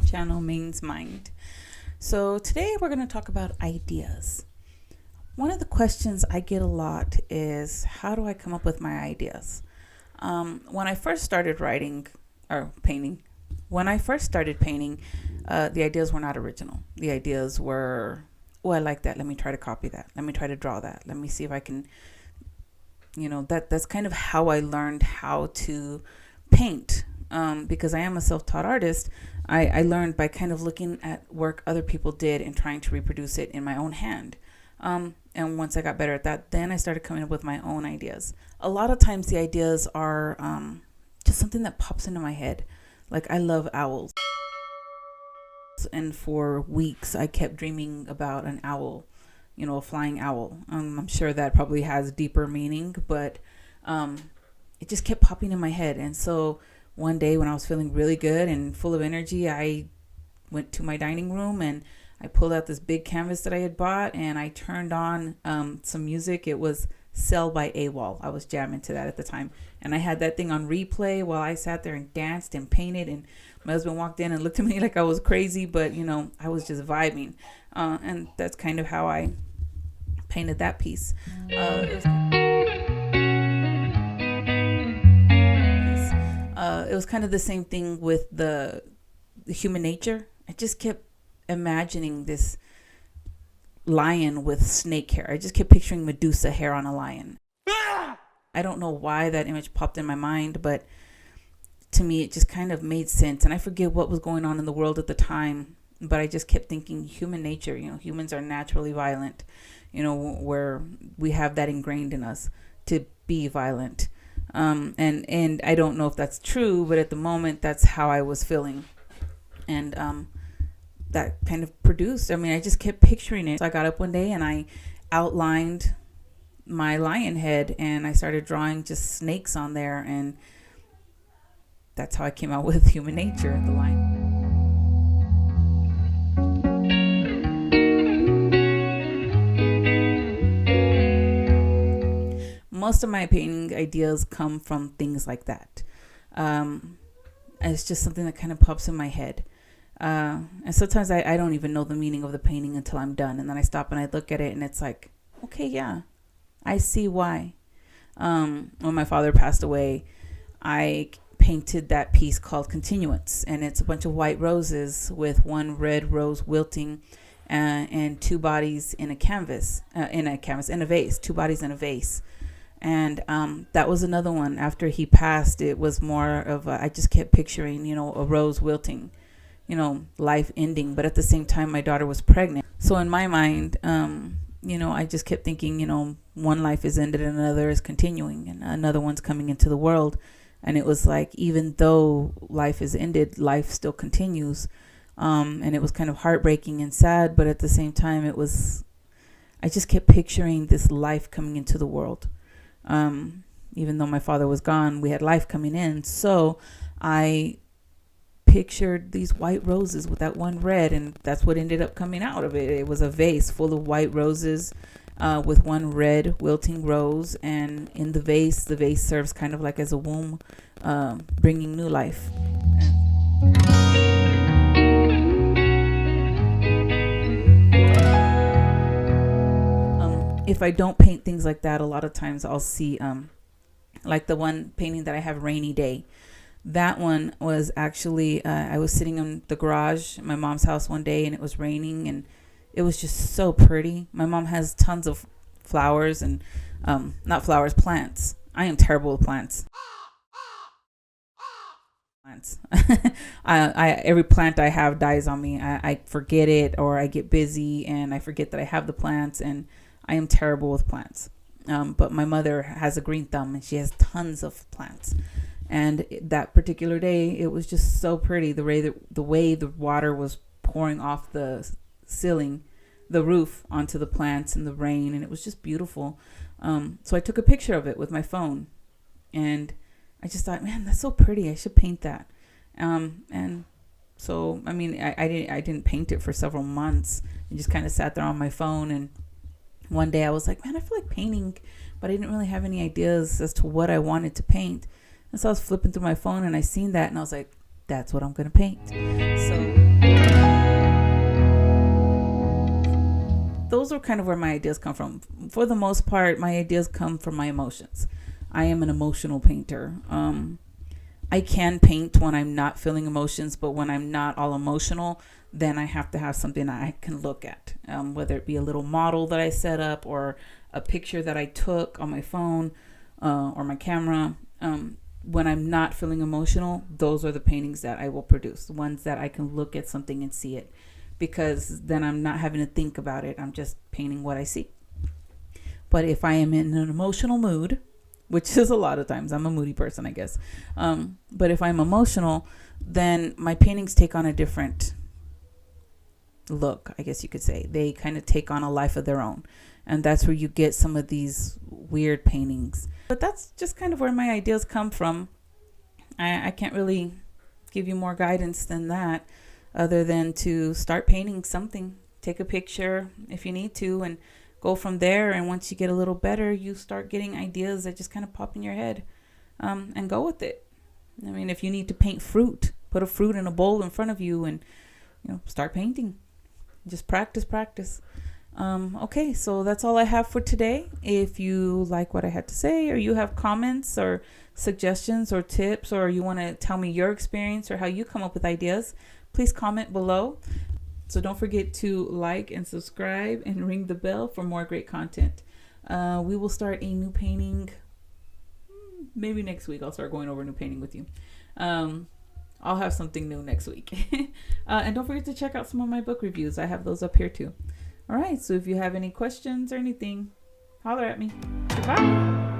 channel, Maine's Mind. So today we're going to talk about ideas. One of the questions I get a lot is, how do I come up with my ideas? When I first started writing or painting, the ideas were not original. The ideas were, oh, I like that. Let me try to copy that. Let me try to draw that. Let me see if I can, that's kind of how I learned how to paint. Because I am a self-taught artist, I learned by kind of looking at work other people did and trying to reproduce it in my own hand. And once I got better at that, then I started coming up with my own ideas. A lot of times the ideas are just something that pops into my head. Like, I love owls. And for weeks, I kept dreaming about an owl, a flying owl. I'm sure that probably has deeper meaning, but it just kept popping in my head. And so one day when I was feeling really good and full of energy, I went to my dining room and I pulled out this big canvas that I had bought and I turned on some music. It was Cell by AWOL. I was jamming to that at the time. And I had that thing on replay while I sat there and danced and painted. And my husband walked in and looked at me like I was crazy, but, I was just vibing. And that's kind of how I painted that piece. It was kind of the same thing with the human nature. I just kept imagining this lion with snake hair. I just kept picturing Medusa hair on a lion. I don't know why that image popped in my mind, but to me it just kind of made sense. And I forget what was going on in the world at the time, but I just kept thinking human nature. Humans are naturally violent, where we have that ingrained in us to be violent. And I don't know if that's true, but at the moment that's how I was feeling. And that kind of produced, I just kept picturing it. So I got up one day and I outlined my lion head and I started drawing just snakes on there, and that's how I came out with human nature, the lion. Most of my painting ideas come from things like that. It's just something that kind of pops in my head. And sometimes I don't even know the meaning of the painting until I'm done. And then I stop and I look at it and it's like, okay, yeah, I see why. When my father passed away, I painted that piece called Continuance. And it's a bunch of white roses with one red rose wilting and two bodies in a vase, two bodies in a vase. And that was another one. After he passed, it was more of I just kept picturing, a rose wilting, life ending. But at the same time, my daughter was pregnant. So in my mind, I just kept thinking, one life is ended and another is continuing and another one's coming into the world. And it was like, even though life is ended, life still continues. And it was kind of heartbreaking and sad. But at the same time, I just kept picturing this life coming into the world. Even though my father was gone, we had life coming in. So I pictured these white roses with that one red, and that's what ended up coming out of it. It was a vase full of white roses with one red wilting rose, and in the vase serves kind of like as a womb, bringing new life. If I don't paint things like that, a lot of times I'll see, like the one painting that I have, Rainy Day. That one was actually, I was sitting in the garage at my mom's house one day and it was raining and it was just so pretty. My mom has tons of flowers and, plants. I am terrible with plants. Every plant I have dies on me. I forget it, or I get busy and I forget that I have the plants, and I am terrible with plants. But my mother has a green thumb and she has tons of plants. And that particular day, it was just so pretty. The way the water was pouring off the ceiling, the roof, onto the plants in the rain. And it was just beautiful. So I took a picture of it with my phone. And I just thought, man, that's so pretty. I should paint that. And so, I didn't paint it for several months. I just kind of sat there on my phone, and one day I was like, man, I feel like painting, but I didn't really have any ideas as to what I wanted to paint. And so I was flipping through my phone and I seen that and I was like, that's what I'm going to paint. So those are kind of where my ideas come from. For the most part, my ideas come from my emotions. I am an emotional painter. I can paint when I'm not feeling emotions, but when I'm not all emotional, then I have to have something that I can look at, whether it be a little model that I set up or a picture that I took on my phone or my camera. When I'm not feeling emotional, those are the paintings that I will produce, the ones that I can look at something and see it, because then I'm not having to think about it. I'm just painting what I see. But if I am in an emotional mood, which is a lot of times, I'm a moody person, I guess. But if I'm emotional, then my paintings take on a different look, I guess you could say. They kind of take on a life of their own. And that's where you get some of these weird paintings. But that's just kind of where my ideas come from. I can't really give you more guidance than that, other than to start painting something. Take a picture if you need to and go from there. And once you get a little better, you start getting ideas that just kind of pop in your head, and go with it. I mean, if you need to paint fruit, put a fruit in a bowl in front of you and, start painting. Just practice. Okay, so that's all I have for today. If you like what I had to say, or you have comments or suggestions or tips, or you want to tell me your experience or how you come up with ideas, please comment below. So don't forget to like and subscribe and ring the bell for more great content. We will start a new painting. Maybe next week I'll start going over new painting with you. I'll have something new next week. And don't forget to check out some of my book reviews. I have those up here too. All right, so if you have any questions or anything, holler at me. Goodbye.